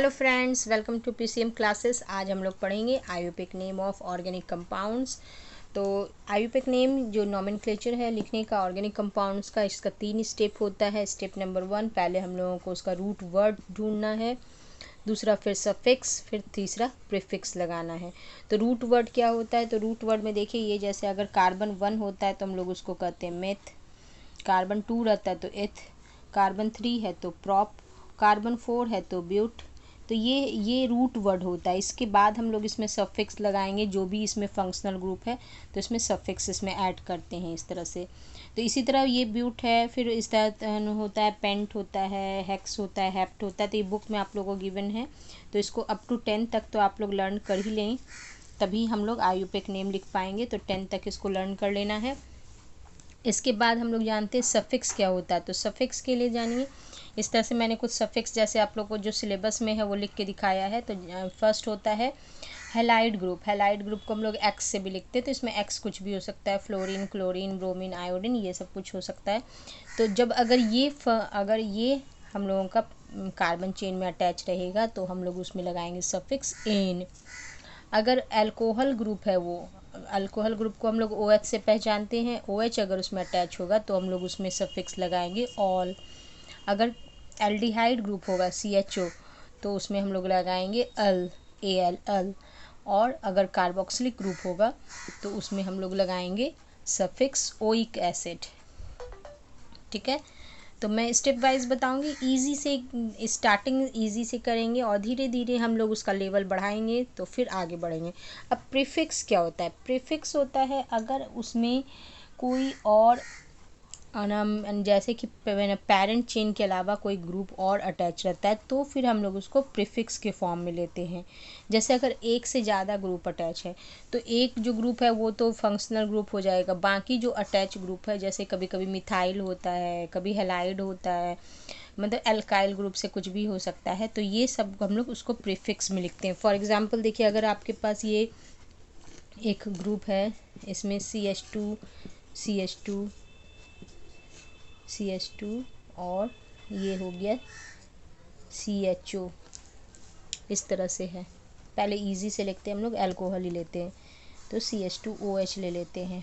Hello friends, welcome to PCM classes. आज हम लोग पढ़ेंगे आयुर्वेदिक नेम ऑफ ऑर्गेनिक कंपाउंड्स। तो आयुर्वेदिक नेम जो नॉमेनक्लेचर है लिखने का ऑर्गेनिक कंपाउंड्स का, इसका 3 स्टेप होता है। स्टेप नंबर 1, पहले हम लोगों को उसका रूट वर्ड ढूंढना है, दूसरा फिर सफिक्स, फिर तीसरा प्रीफिक्स लगाना है। तो रूट वर्ड क्या होता है? तो रूट वर्ड में देखिए, ये जैसे अगर कार्बन 1 होता है तो हम लोग उसको कहते हैं मेथ, कार्बन 2 रहता है तो एथ, कार्बन 3 है तो प्रॉप, कार्बन 4 है तो ब्यूट। तो ये रूट वर्ड होता है। इसके बाद हम लोग इसमें सफिक्स लगाएंगे, जो भी इसमें फंक्शनल ग्रुप है तो इसमें सफिक्स इसमें ऐड करते हैं इस तरह से। तो इसी तरह ये ब्यूट है, फिर इस तरह होता है पेंट होता है, हेक्स होता है, हेप्ट होता है। तो ये बुक में आप लोगों को गिवन है, तो इसको अप टू 10 तक तो आप लोग लर्न कर ही लें, तभी हम लोग आयुर्वेदिक नेम लिख पाएंगे। तो 10 तक इसको लर्न कर लेना है। इसके बाद हम लोग जानते हैं सफिक्स क्या होता है। तो सफिक्स के लिए जानिए, इस तरह से मैंने कुछ सफिक्स जैसे आप लोग को जो सिलेबस में है वो लिख के दिखाया है। तो फर्स्ट होता है हैलाइड ग्रुप। हैलाइड ग्रुप को हम लोग एक्स से भी लिखते हैं, तो इसमें एक्स कुछ भी हो सकता है, फ्लोरीन, क्लोरीन, ब्रोमीन, आयोडीन, ये सब कुछ हो सकता है। तो जब अगर ये हम लोगों का कार्बन चेन में अटैच रहेगा तो हम लोग उसमें लगाएंगे सफिक्स एन। अगर अल्कोहल ग्रुप है, वो अल्कोहल ग्रुप को हम लोग ओ एच से पहचानते हैं, ओ एच अगर उसमें अटैच होगा तो हम लोग उसमें सफिक्स लगाएंगे ऑल। अगर एल्डिहाइड ग्रुप होगा सी एच ओ, तो उसमें हम लोग लगाएंगे अल, ए एल, अल। और अगर कार्बोक्सिलिक ग्रुप होगा तो उसमें हम लोग लगाएंगे सफिक्स ओइक एसिड। ठीक है, तो मैं स्टेप वाइज बताऊंगी। इजी से स्टार्टिंग इजी से करेंगे और धीरे धीरे हम लोग उसका लेवल बढ़ाएंगे तो फिर आगे बढ़ेंगे। अब प्रीफिक्स क्या होता है? प्रीफिक्स होता है अगर उसमें कोई और जैसे कि पेरेंट चेन के अलावा कोई ग्रुप और अटैच रहता है तो फिर हम लोग उसको प्रीफिक्स के फॉर्म में लेते हैं। जैसे अगर एक से ज़्यादा ग्रुप अटैच है तो एक जो ग्रुप है वो तो फंक्शनल ग्रुप हो जाएगा, बाकी जो अटैच ग्रुप है जैसे कभी कभी मिथाइल होता है, कभी हेलाइड होता है, मतलब एल्काइल ग्रुप से कुछ भी हो सकता है, तो ये सब हम लोग उसको प्रीफिक्स में लिखते हैं। फॉर एग्जांपल देखिए, अगर आपके पास ये एक ग्रुप है, इसमें CH2 CH2 CH2 और ये हो गया CHO, इस तरह से है। पहले इजी से लिखते हैं हम लोग, अल्कोहल ही लेते हैं, तो CH2OH ले लेते हैं।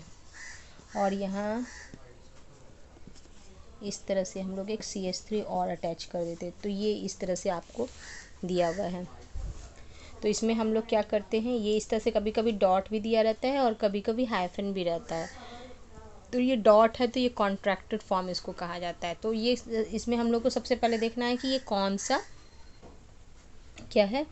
और यहाँ इस तरह से हम लोग एक CH3 और अटैच कर देते हैं। तो ये इस तरह से आपको दिया हुआ है। तो इसमें हम लोग क्या करते हैं, ये इस तरह से कभी कभी डॉट भी दिया रहता है और कभी कभी हाइफन भी रहता है। तो ये डॉट है तो ये कॉन्ट्रैक्टेड फॉर्म इसको कहा जाता है। तो ये इसमें हम लोग को सबसे पहले देखना है कि ये कौन सा क्या है,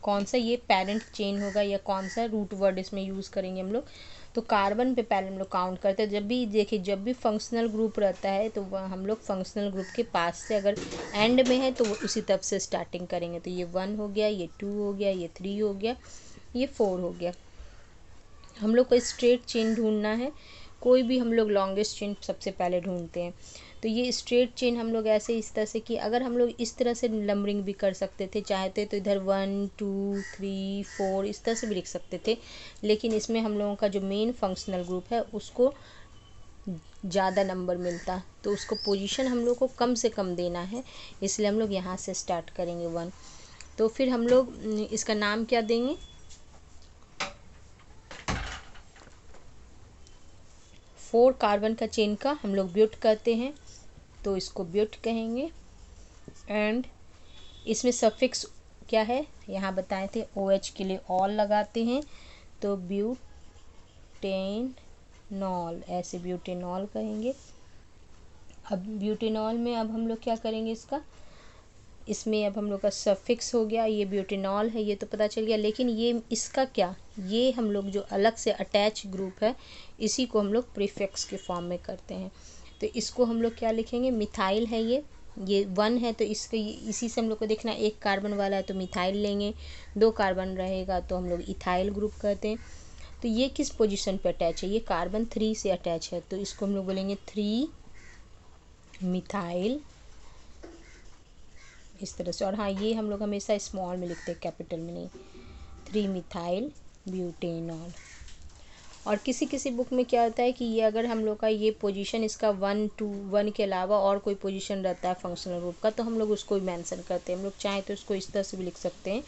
कौन सा ये पेरेंट चेन होगा या कौन सा रूट वर्ड इसमें यूज़ करेंगे हम लोग। तो कार्बन पे पहले हम लोग काउंट करते हैं। जब भी देखिए, जब भी फंक्शनल ग्रुप रहता है तो वह हम लोग फंक्शनल ग्रुप के पास से अगर एंड में है तो उसी तरफ से स्टार्टिंग करेंगे। तो ये 1 हो गया, ये 2 हो गया, ये 3 हो गया, ये 4 हो गया। हम लोग को स्ट्रेट चेन ढूंढना है, कोई भी हम लोग लॉन्गेस्ट चेन सबसे पहले ढूंढते हैं। तो ये स्ट्रेट चेन हम लोग ऐसे इस तरह से कि अगर हम लोग इस तरह से नंबरिंग भी कर सकते थे, चाहते तो इधर 1 2 3 4 इस तरह से भी लिख सकते थे, लेकिन इसमें हम लोगों का जो मेन फंक्शनल ग्रुप है उसको ज़्यादा नंबर मिलता, तो उसको पोजीशन हम लोग को कम से कम देना है, इसलिए हम लोग यहाँ से स्टार्ट करेंगे 1। तो फिर हम लोग इसका नाम क्या देंगे, 4 कार्बन का चेन का हम लोग ब्यूट कहते हैं, तो इसको ब्यूट कहेंगे। एंड इसमें सफिक्स क्या है यहाँ बताए थे, OH के लिए ऑल लगाते हैं, तो ब्यूटेनॉल, ऐसे ब्यूटेनॉल कहेंगे। अब ब्यूटेनॉल में अब हम लोग क्या करेंगे, इसमें अब हम लोग का सफिक्स हो गया, ये ब्यूटेनॉल है ये तो पता चल गया, लेकिन ये इसका क्या, ये हम लोग जो अलग से अटैच ग्रुप है इसी को हम लोग प्रीफिक्स के फॉर्म में करते हैं। तो इसको हम लोग क्या लिखेंगे, मिथाइल है ये 1 है तो इसके इसी से हम लोग को देखना, एक कार्बन वाला है तो मिथाइल लेंगे, 2 कार्बन रहेगा तो हम लोग इथाइल ग्रुप कहते हैं। तो ये किस पोजीशन पे अटैच है, ये कार्बन 3 से अटैच है, तो इसको हम लोग बोलेंगे 3 मिथाइल, इस तरह से। और हाँ, ये हम लोग हमेशा स्मॉल में लिखते हैं, कैपिटल में नहीं, 3 मिथाइल ब्यूटेनॉल। और किसी किसी बुक में क्या होता है कि ये अगर हम लोग का ये पोजीशन इसका 1 2 1 के अलावा और कोई पोजीशन रहता है फंक्शनल ग्रुप का, तो हम लोग उसको भी मेंशन करते हैं। हम लोग चाहें तो इसको इस तरह से भी लिख सकते हैं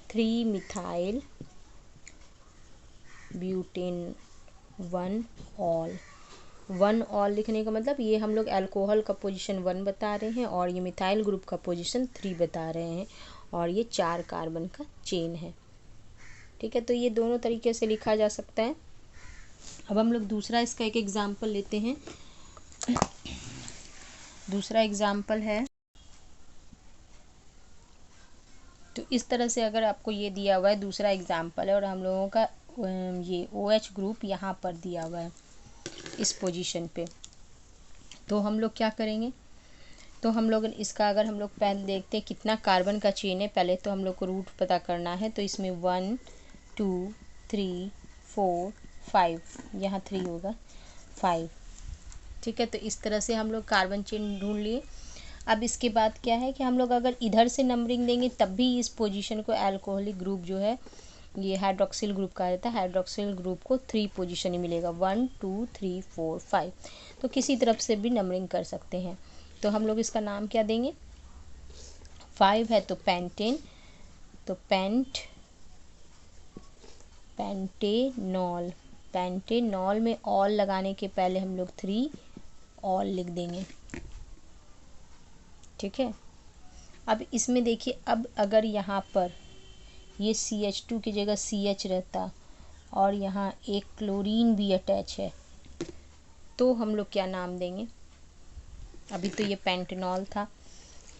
3 मिथाइल ब्यूटेन 1 ऑल। 1 ऑल लिखने का मतलब ये हम लोग अल्कोहल का पोजीशन 1 बता रहे हैं और ये मिथाइल ग्रुप का पोजीशन 3 बता रहे हैं, और ये 4 कार्बन का चेन है। ठीक है, तो ये दोनों तरीके से लिखा जा सकता है। अब हम लोग दूसरा इसका एक एग्जाम्पल लेते हैं। दूसरा एग्जाम्पल है, तो इस तरह से अगर आपको ये दिया हुआ है दूसरा एग्जाम्पल है और हम लोगों का ये OH ग्रुप यहाँ पर दिया हुआ है इस पोजीशन पे, तो हम लोग क्या करेंगे, तो हम लोग इसका अगर हम लोग पहले देखते हैं कितना कार्बन का चेन है, पहले तो हम लोग को रूट पता करना है। तो इसमें 1 2 3 4 5, यहाँ 3 होगा 5। ठीक है, तो इस तरह से हम लोग कार्बन चेन ढूंढ लिए। अब इसके बाद क्या है कि हम लोग अगर इधर से नंबरिंग देंगे तब भी इस पोजीशन को अल्कोहलिक ग्रुप जो है ये हाइड्रोक्सिल ग्रुप कहा जाता है, हाइड्रोक्सिल ग्रुप को 3 पोजीशन ही मिलेगा 1 2 3 4 5। तो किसी तरफ से भी नंबरिंग कर सकते हैं। तो हम लोग इसका नाम क्या देंगे, 5 है तो पेंटेन, तो पेंटेनॉल। पेंटेनॉल में ऑल लगाने के पहले हम लोग 3 ऑल लिख देंगे। ठीक है, अब इसमें देखिए, अब अगर यहाँ पर ये CH2 की जगह CH रहता और यहाँ एक क्लोरीन भी अटैच है, तो हम लोग क्या नाम देंगे। अभी तो ये पेंटेनॉल था,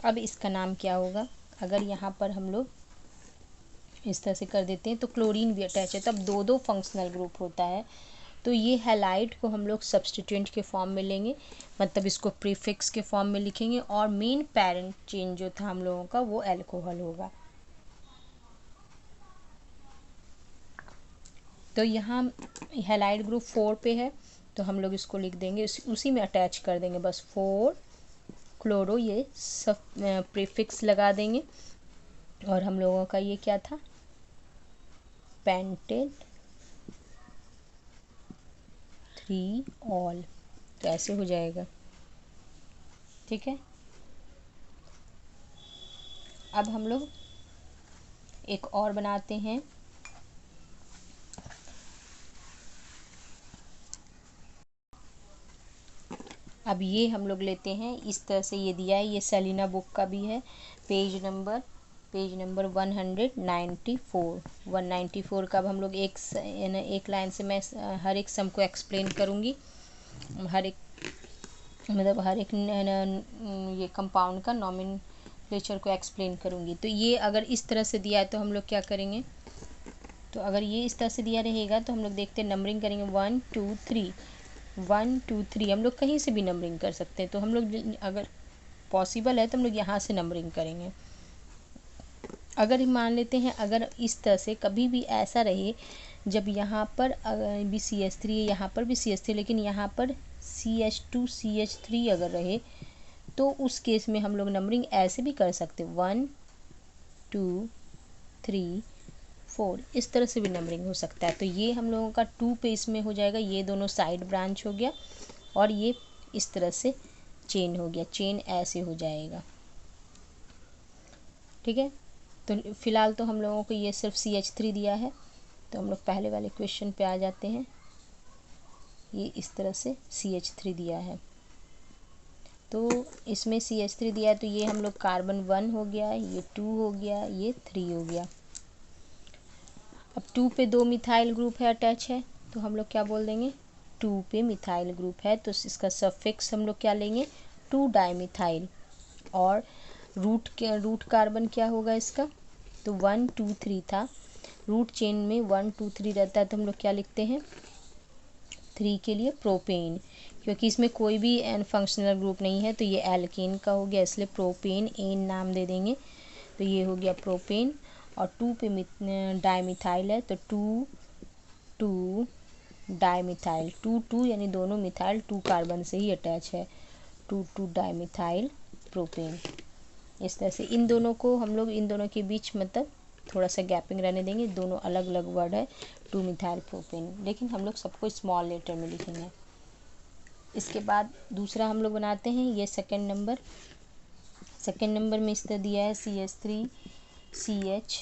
अब इसका नाम क्या होगा। अगर यहाँ पर हम लोग इस तरह से कर देते हैं तो क्लोरीन भी अटैच है, तब दो दो फंक्शनल ग्रुप होता है। तो ये हैलाइड को हम लोग सब्स्टिट्यूएंट के फॉर्म में लेंगे, मतलब इसको प्रीफिक्स के फॉर्म में लिखेंगे, और मेन पेरेंट चेन जो था हम लोगों का वो अल्कोहल होगा। तो यहाँ हैलाइड ग्रुप 4 पे है, तो हम लोग इसको लिख देंगे, उसी में अटैच कर देंगे बस 4 क्लोरो, ये सब प्रीफिक्स लगा देंगे। और हम लोगों का ये क्या था, पेंटेन 3 ऑल, तो ऐसे हो जाएगा। ठीक है, अब हम लोग एक और बनाते हैं। अब ये हम लोग लेते हैं, इस तरह से ये दिया है, ये सेलिना बुक का भी है, पेज नंबर 194 का। अब हम लोग एक लाइन से मैं हर एक सम को एक्सप्लेन करूँगी, हर एक ये कंपाउंड का नॉमेनक्लेचर को एक्सप्लेन करूँगी। तो ये अगर इस तरह से दिया है तो हम लोग क्या करेंगे, तो अगर ये इस तरह से दिया रहेगा तो हम लोग देखते हैं नंबरिंग करेंगे 1 2 3 1 2 3, हम लोग कहीं से भी नंबरिंग कर सकते हैं। तो हम लोग अगर पॉसिबल है तो हम लोग यहाँ से नंबरिंग करेंगे। अगर मान लेते हैं अगर इस तरह से कभी भी ऐसा रहे जब यहाँ पर भी CH3 है, यहाँ पर भी CH3, लेकिन यहाँ पर CH2 CH3 अगर रहे, तो उस केस में हम लोग नंबरिंग ऐसे भी कर सकते 1 2 3 4, इस तरह से भी नंबरिंग हो सकता है। तो ये हम लोगों का 2 पे इसमें हो जाएगा, ये दोनों साइड ब्रांच हो गया, और ये इस तरह से चेन हो गया, चेन ऐसे हो जाएगा। ठीक है, तो फिलहाल तो हम लोगों को ये सिर्फ CH3 दिया है, तो हम लोग पहले वाले क्वेश्चन पे आ जाते हैं। ये इस तरह से CH3 दिया है, तो इसमें CH3 दिया है, तो ये हम लोग कार्बन 1 हो गया, ये 2 हो गया, ये 3 हो गया। अब 2 पे 2 मिथाइल ग्रुप है अटैच है, तो हम लोग क्या बोल देंगे, 2 पे मिथाइल ग्रुप है, तो इसका सफिक्स हम लोग क्या लेंगे, 2 डाइमिथाइल। और रूट कार्बन क्या होगा इसका, तो 1 2 3 था, रूट चेन में 1 2 3 रहता है, तो हम लोग क्या लिखते हैं 3 के लिए प्रोपेन, क्योंकि इसमें कोई भी एन फंक्शनल ग्रुप नहीं है, तो ये एल्केन का हो गया, इसलिए प्रोपेन एन नाम दे देंगे। तो ये हो गया प्रोपेन, और 2 पे डाइमिथाइल है, तो 2 2 डाइमिथाइल, 2 2 यानी दोनों मिथाइल 2 कार्बन से ही अटैच है, 2 2 डाइमिथाइल प्रोपेन। इस तरह से इन दोनों को हम लोग इन दोनों के बीच मतलब थोड़ा सा गैपिंग रहने देंगे, दोनों अलग अलग वर्ड है 2 मिथाइल प्रोपेन, लेकिन हम लोग सबको स्मॉल लेटर में लिखेंगे। इसके बाद दूसरा हम लोग बनाते हैं, ये सेकेंड नंबर में इस तरह दिया है CH3 CH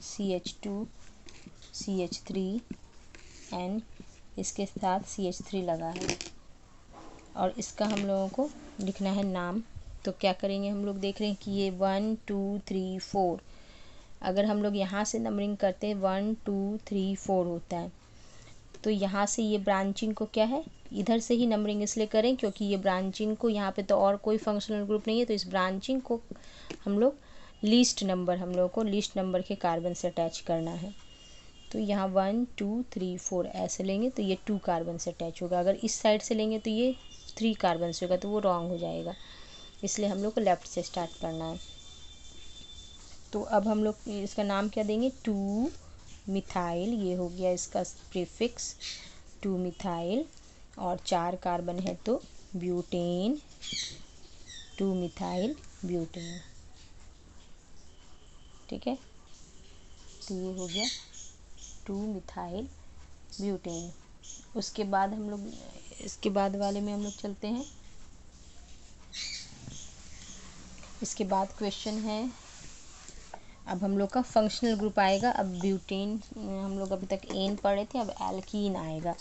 CH2 CH3 and इसके साथ CH3 लगा है, और इसका हम लोगों को लिखना है नाम। तो क्या करेंगे हम लोग, देख रहे हैं कि ये 1 2 3 4, अगर हम लोग यहाँ से नंबरिंग करते हैं 1 2 3 4 होता है, तो यहाँ से ये ब्रांचिंग को क्या है, इधर से ही नंबरिंग इसलिए करें क्योंकि ये ब्रांचिंग को यहाँ पे तो और कोई फंक्शनल ग्रुप नहीं है, तो इस ब्रांचिंग को हम लोग लीस्ट नंबर के कार्बन से अटैच करना है। तो यहाँ 1 2 3 4 ऐसे लेंगे तो ये 2 कार्बन से अटैच होगा, अगर इस साइड से लेंगे तो ये 3 कार्बन से होगा, तो वो रॉन्ग हो जाएगा, इसलिए हम लोग को लेफ़्ट से स्टार्ट करना है। तो अब हम लोग इसका नाम क्या देंगे, 2 मिथाइल, ये हो गया इसका प्रीफिक्स 2 मिथाइल, और 4 कार्बन है तो ब्यूटेन, 2 मिथाइल ब्यूटेन, ठीक है। तो ये हो गया 2 मिथाइल ब्यूटेन। उसके बाद हम लोग इसके बाद वाले में हम लोग चलते हैं। इसके बाद क्वेश्चन है, अब हम लोग का फंक्शनल ग्रुप आएगा। अब ब्यूटेन हम लोग अभी तक एन पढ़े थे, अब एल्कीन आएगा।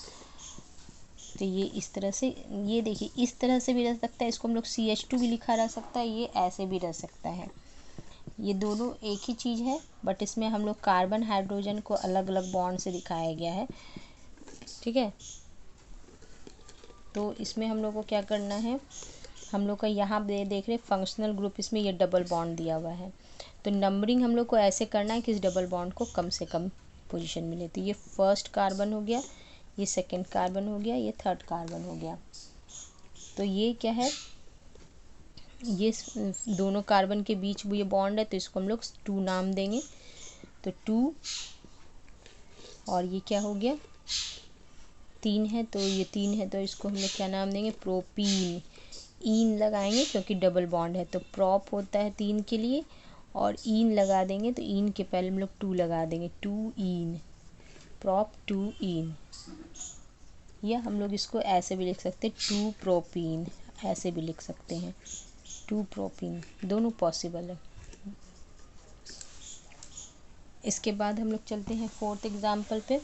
तो ये इस तरह से, ये देखिए इस तरह से भी रह सकता है, इसको हम लोग CH2 भी लिखा रह सकता है, ये ऐसे भी रह सकता है। ये दोनों एक ही चीज़ है, बट इसमें हम लोग कार्बन हाइड्रोजन को अलग अलग बॉन्ड से दिखाया गया है, ठीक है। तो इसमें हम लोग को क्या करना है, हम लोग का यहाँ देख रहे फंक्शनल ग्रुप, इसमें ये डबल बॉन्ड दिया हुआ है, तो नंबरिंग हम लोग को ऐसे करना है कि इस डबल बॉन्ड को कम से कम पोजीशन मिले। तो ये फर्स्ट कार्बन हो गया, ये सेकंड कार्बन हो गया, ये थर्ड कार्बन हो गया। तो ये क्या है, ये दोनों कार्बन के बीच ये बॉन्ड है, तो इसको हम लोग 2 नाम देंगे। तो 2, और ये क्या हो गया 3 है, तो ये 3 है, तो इसको हम लोग क्या नाम देंगे, प्रोपीन। ईन लगाएंगे क्योंकि डबल बॉन्ड है, तो प्रॉप होता है 3 के लिए, और ईन लगा देंगे, तो ईन के पहले हम लोग 2 लगा देंगे, 2 ईन, प्रॉप 2 ईन। या हम लोग इसको ऐसे भी लिख सकते हैं 2 प्रोपीन, ऐसे भी लिख सकते हैं 2 प्रोपीन, दोनों पॉसिबल है। इसके बाद हम लोग चलते हैं 4th एग्जाम्पल पे।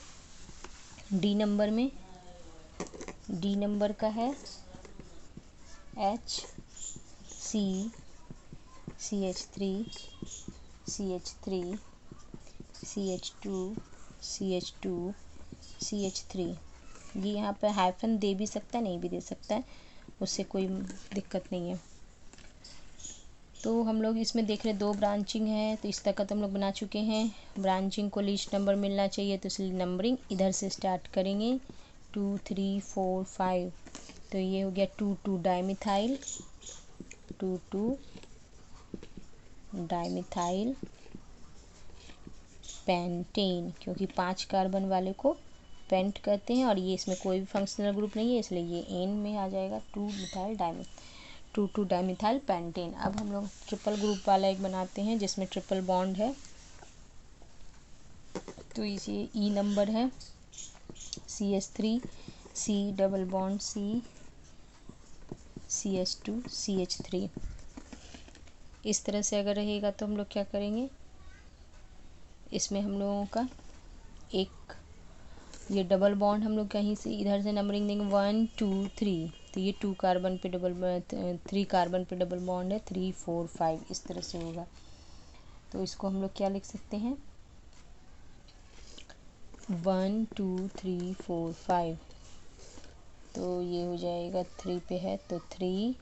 डी नंबर में, डी नंबर का है H C CH3 CH3 CH2 CH2 CH3। ये यहाँ पे हाइफन दे भी सकता है, नहीं भी दे सकता है, उससे कोई दिक्कत नहीं है। तो हम लोग इसमें देख रहे 2 ब्रांचिंग है, तो इस तक का तो हम लोग बना चुके हैं। ब्रांचिंग को लीस्ट नंबर मिलना चाहिए, तो इसलिए नंबरिंग इधर से स्टार्ट करेंगे 2 3 4 5। तो ये हो गया 2 2 डाइमिथाइल, 2 2 डाइमिथाइल पेंटेन, क्योंकि 5 कार्बन वाले को पेंट कहते हैं, और ये इसमें कोई भी फंक्शनल ग्रुप नहीं है, इसलिए ये एन में आ जाएगा 2 2 डाइमिथाइल पेंटेन। अब हम लोग ट्रिपल ग्रुप वाला एक बनाते हैं जिसमें ट्रिपल बॉन्ड है। तो इसे ई नंबर है CH3 C double bond C CH2 CH3। इस तरह से अगर रहेगा तो हम लोग क्या करेंगे, इसमें हम लोगों का एक ये डबल बॉन्ड हम लोग कहीं से इधर से नंबरिंग देंगे 1 2 3, तो ये 2 कार्बन पे 3 कार्बन पे डबल बॉन्ड है 3 4 5, इस तरह से होगा। तो इसको हम लोग क्या लिख सकते हैं 1 2 3 4 5। तो ये हो जाएगा 3 पे है, तो 3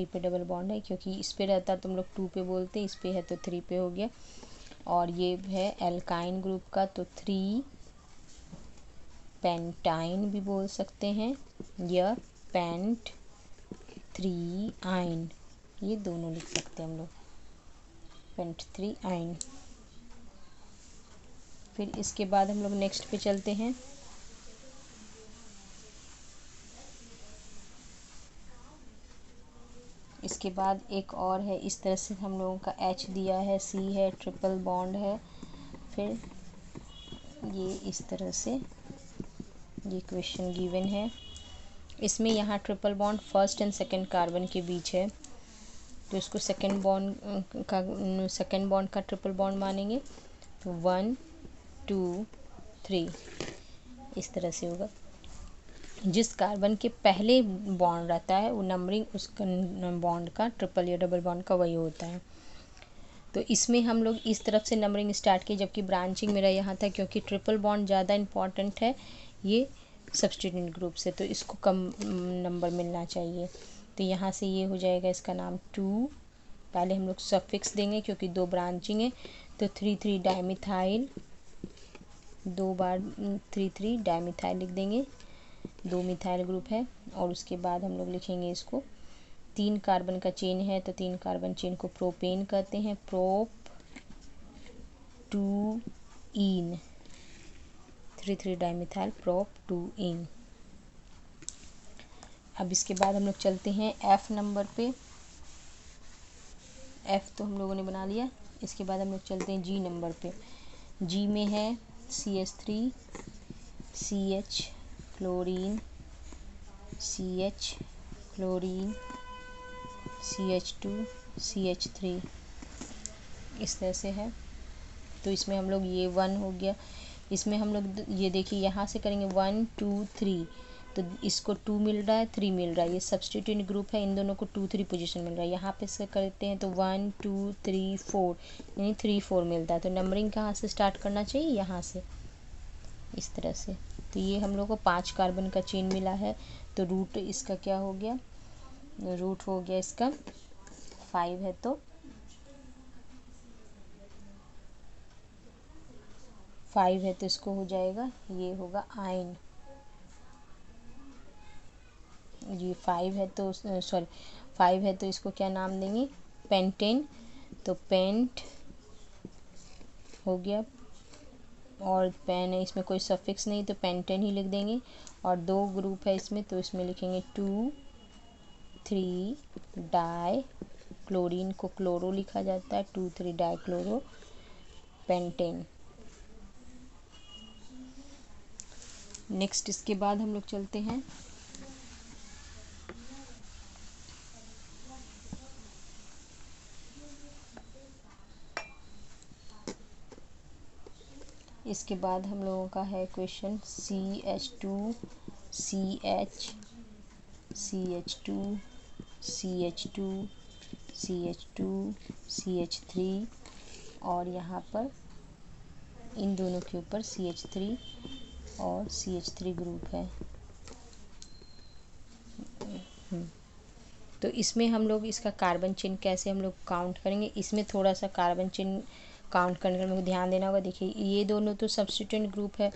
पे डबल बॉन्ड है, क्योंकि इस पे रहता तो हम लोग 2 पे बोलते, इस पे है तो 3 पे हो गया। और ये है एल्काइन ग्रुप का, तो 3 पेंटाइन भी बोल सकते हैं, या पेंट 3 आइन, ये दोनों लिख सकते हैं हम लोग, पेंट 3 आइन। फिर इसके बाद हम लोग नेक्स्ट पे चलते हैं। इसके बाद एक और है, इस तरह से हम लोगों का H दिया है, C है, ट्रिपल बॉन्ड है, फिर ये इस तरह से ये क्वेश्चन गिवन है। इसमें यहाँ triple bond first and second carbon के बीच है, तो इसको सेकंड बॉन्ड का ट्रिपल बॉन्ड मानेंगे। तो 1 2 3 इस तरह से होगा। जिस कार्बन के पहले बॉन्ड रहता है वो नंबरिंग उस बॉन्ड का, ट्रिपल या डबल बॉन्ड का वही होता है। तो इसमें हम लोग इस तरफ से नंबरिंग स्टार्ट की, जबकि ब्रांचिंग मेरा यहाँ था, क्योंकि ट्रिपल बॉन्ड ज़्यादा इम्पॉर्टेंट है ये सब्स्टिट्यूएंट ग्रुप से, तो इसको कम नंबर मिलना चाहिए। तो यहाँ से ये हो जाएगा इसका नाम 2। पहले हम लोग सफिक्स देंगे क्योंकि 2 ब्रांचिंग है, तो 3,3 डाइमिथाइल, 2 बार 3,3 डाइमिथाइल लिख देंगे, 2 मिथाइल ग्रुप है। और उसके बाद हम लोग लिखेंगे इसको 3 कार्बन का चेन है, तो 3 कार्बन चेन को प्रोपेन कहते हैं, प्रोप 2 इन, 3,3 डाइमिथाइल प्रोप 2 इन। अब इसके बाद हम लोग चलते हैं F नंबर पे। F तो हम लोगों ने बना लिया। इसके बाद हम लोग चलते हैं G नंबर पे। G में है CH3 CH chlorine, CH chlorine, CH2 CH3 इस तरह से है। तो इसमें हम लोग ये 1 हो गया। इसमें हम लोग ये देखिए यहाँ से करेंगे 1 2 3, तो इसको 2 मिल रहा है, 3 मिल रहा है, ये सब्स्टिट्यूएंट ग्रुप है, इन दोनों को 2 3 पोजीशन मिल रहा है। यहाँ पे से करते हैं तो 1 2 3 4 यानी 3 4 मिलता है। तो नंबरिंग कहाँ से स्टार्ट करना चाहिए, यहाँ से इस तरह से। तो ये हम लोग को 5 कार्बन का चेन मिला है, तो रूट इसका क्या हो गया, रूट हो गया इसका 5 है, तो 5 है तो इसको हो जाएगा, ये होगा आयन। ये 5 है तो सॉरी 5 है तो इसको क्या नाम देंगे, पेंटेन। तो पेंट हो गया, और पेन है, इसमें कोई सफिक्स नहीं तो पेंटेन ही लिख देंगे। और 2 ग्रुप है इसमें, तो इसमें लिखेंगे 2 3 डाई, क्लोरीन को क्लोरो लिखा जाता है, 2 3 डाई क्लोरो पेंटेन। नेक्स्ट इसके बाद हम लोग चलते हैं इसके बाद हम लोगों का है question CH2 CH CH2 CH2 CH2 CH3, और यहाँ पर इन दोनों के ऊपर CH3 और CH3 ग्रुप है। तो इसमें हम लोग इसका कार्बन चेन कैसे हम लोग काउंट करेंगे, इसमें थोड़ा सा कार्बन चेन काउंट करने का मेरे को ध्यान देना होगा। देखिए ये दोनों तो सब्स्टिट्यूएंट ग्रुप है,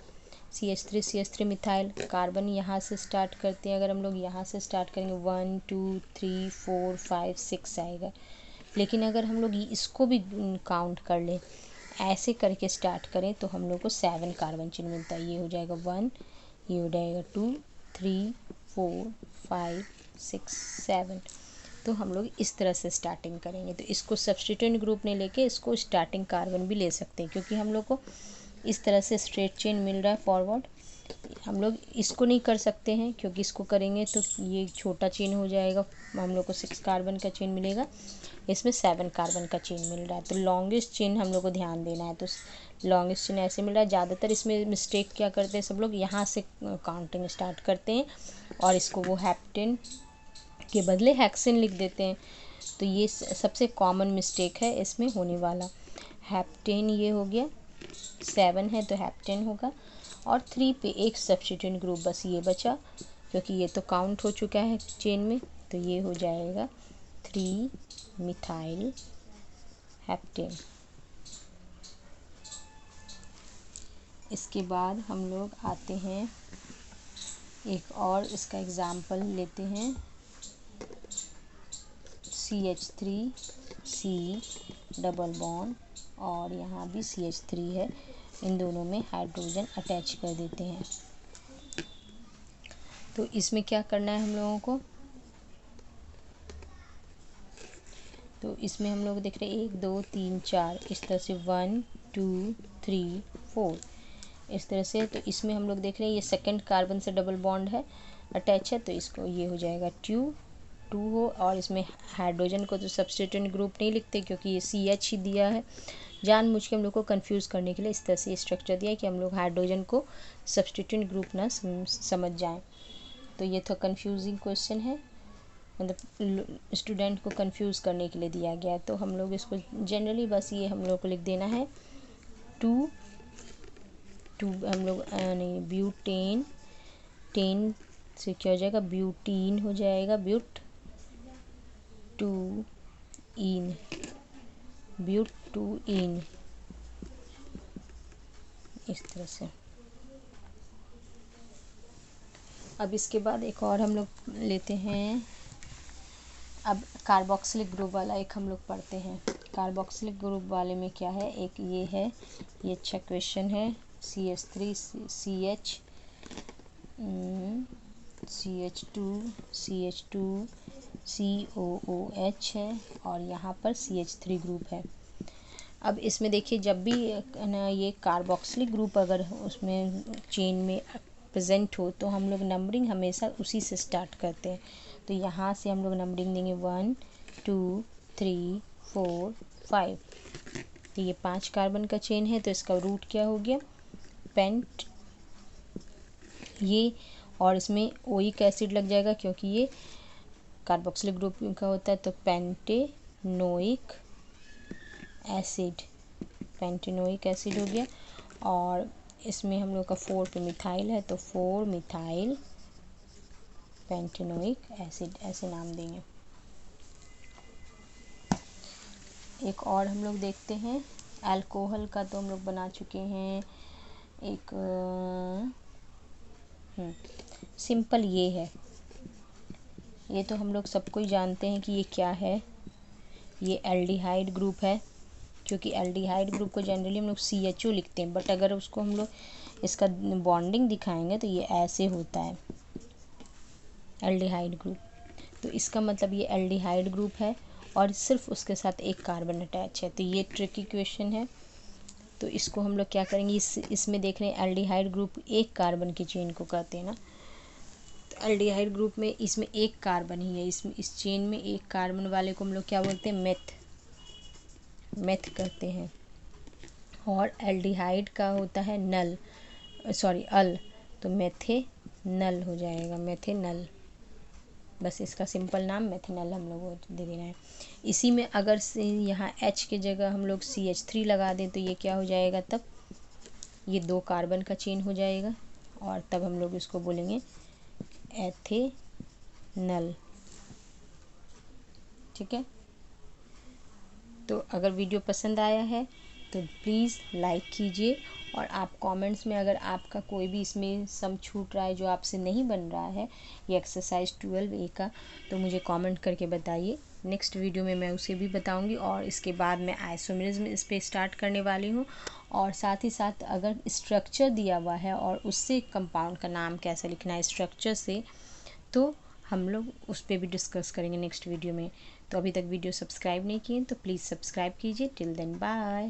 CH3 मिथाइल, कार्बन यहाँ से स्टार्ट करते हैं। अगर हम लोग यहाँ से स्टार्ट करेंगे 1 2 3 4 5 6 आएगा, लेकिन अगर हम लोग इसको भी काउंट कर लें, ऐसे करके स्टार्ट करें, तो हम लोग को 7 कार्बन चेन मिलता है। ये हो जाएगा 1, ये हो जाएगा 2 3 4 5 6 7। तो हम लोग इस तरह से स्टार्टिंग करेंगे। तो इसको सब्स्टिट्यूएंट ग्रुप ने लेके इसको स्टार्टिंग कार्बन भी ले सकते हैं, क्योंकि हम लोग को इस तरह से स्ट्रेट चेन मिल रहा है फॉरवर्ड। हम लोग इसको नहीं कर सकते हैं, क्योंकि इसको करेंगे तो ये छोटा चेन हो जाएगा, हम लोग को 6 कार्बन का चेन मिलेगा, इसमें 7 कार्बन का चेन मिल रहा है। तो लॉन्गेस्ट चेन हम लोग को ध्यान देना है, तो लॉन्गेस्ट चेन ऐसे मिल रहा है। ज़्यादातर इसमें मिस्टेक क्या करते हैं सब लोग, यहाँ से काउंटिंग स्टार्ट करते हैं और इसको वो हेप्टेन के बदले हेक्सेन लिख देते हैं। तो ये सबसे कॉमन मिस्टेक है इसमें होने वाला। हेप्टेन ये हो गया, 7 है तो हेप्टेन होगा, और 3 पे एक सब्स्टिट्यूएंट ग्रुप बस ये बचा, क्योंकि ये तो काउंट हो चुका है चेन में, तो ये हो जाएगा 3 मिथाइल हेप्टेन। इसके बाद हम लोग आते हैं एक और इसका एग्जाम्पल लेते हैं, CH3C डबल बॉन्ड, और यहाँ भी CH3 है, इन दोनों में हाइड्रोजन अटैच कर देते हैं। तो इसमें क्या करना है हम लोगों को, तो इसमें हम लोग देख रहे हैं 1 2 3 4 इस तरह से 1 2 3 4 इस तरह से। तो इसमें हम लोग देख रहे हैं ये सेकंड कार्बन से डबल बॉन्ड है, अटैच है, तो इसको ये हो जाएगा 2 हो। और इसमें हाइड्रोजन को तो सब्स्टिट्यूएंट ग्रुप नहीं लिखते क्योंकि ये CH ही दिया है, जानबूझ के हम लोग को कंफ्यूज करने के लिए इस तरह से स्ट्रक्चर दिया है कि हम लोग हाइड्रोजन को सब्स्टिट्यूएंट ग्रुप ना समझ जाएं। तो ये तो कंफ्यूजिंग क्वेश्चन है, मतलब स्टूडेंट को कंफ्यूज करने के लिए दिया गया है। तो हम लोग इसको जनरली बस ये हम लोग को लिख देना है 2 हम लोग नहीं, ब्यूटेन, टेन से क्या हो जाएगा, ब्यूटीन हो जाएगा, ब्यूट 2 इन, ब्यूट 2 इन, इस तरह से। अब इसके बाद एक और हम लोग लेते हैं, अब कार्बोक्सिलिक ग्रुप वाला एक हम लोग पढ़ते हैं। कार्बोक्सिलिक ग्रुप वाले में क्या है, एक ये है, ये अच्छा क्वेश्चन है, CH3 CH CH2 CH2 COOH है और यहाँ पर CH3 ग्रुप है। अब इसमें देखिए जब भी ना ये कार्बोक्सिलिक ग्रुप अगर उसमें चेन में प्रेजेंट हो तो हम लोग नंबरिंग हमेशा उसी से स्टार्ट करते हैं। तो यहाँ से हम लोग नंबरिंग देंगे 1 2 3 4 5। तो ये 5 कार्बन का चेन है, तो इसका रूट क्या हो गया, पेंट, ये, और इसमें ओइक एसिड लग जाएगा क्योंकि ये कार्बोक्सिलिक ग्रुप का होता है, तो पेंटेनोइक एसिड, पेंटेनोइक एसिड हो गया। और इसमें हम लोग का 4 पे मिथाइल है, तो 4 मिथाइल पेंटेनोइक एसिड, ऐसे नाम देंगे। एक और हम लोग देखते हैं, अल्कोहल का तो हम लोग बना चुके हैं एक, सिंपल ये है, ये तो हम लोग सबको ही जानते हैं कि ये क्या है, ये एल्डिहाइड ग्रुप है। क्योंकि एल्डिहाइड ग्रुप को जनरली हम लोग CHO लिखते हैं, बट अगर उसको हम लोग इसका बॉन्डिंग दिखाएंगे तो ये ऐसे होता है, एल्डिहाइड ग्रुप। तो इसका मतलब ये एल्डिहाइड ग्रुप है और सिर्फ उसके साथ एक कार्बन अटैच है। तो ये ट्रिकी क्वेश्चन है। तो इसको हम लोग क्या करेंगे, इसमें देख रहे हैं एल्डिहाइड ग्रुप एक कार्बन की चेन को कहते हैं ना, तो एल्डिहाइड ग्रुप में इसमें एक कार्बन ही है, इसमें इस चेन में एक कार्बन वाले को हम लोग क्या बोलते हैं, मेथ कहते हैं। और एल्डिहाइड का होता है नल, सॉरी अल, तो मेथेनल हो जाएगा, मेथेनल, बस इसका सिंपल नाम मेथेनल हम लोग को दे देना है। इसी में अगर से यहाँ H की जगह हम लोग CH3 लगा दें तो ये क्या हो जाएगा, तब ये 2 कार्बन का चेन हो जाएगा और तब हम लोग इसको बोलेंगे एथेनल। ठीक है, तो अगर वीडियो पसंद आया है तो प्लीज़ लाइक कीजिए, और आप कमेंट्स में अगर आपका कोई भी इसमें सम छूट रहा है जो आपसे नहीं बन रहा है ये एक्सरसाइज 12A का, तो मुझे कमेंट करके बताइए। नेक्स्ट वीडियो में मैं उसे भी बताऊंगी, और इसके बाद मैं आइसोमेरिज्म इस पे स्टार्ट करने वाली हूँ। और साथ ही साथ अगर स्ट्रक्चर दिया हुआ है और उससे कंपाउंड का नाम कैसे लिखना है स्ट्रक्चर से, तो हम लोग उस पर भी डिस्कस करेंगे नेक्स्ट वीडियो में। तो अभी तक वीडियो सब्सक्राइब नहीं किए तो प्लीज़ सब्सक्राइब कीजिए। Till then bye.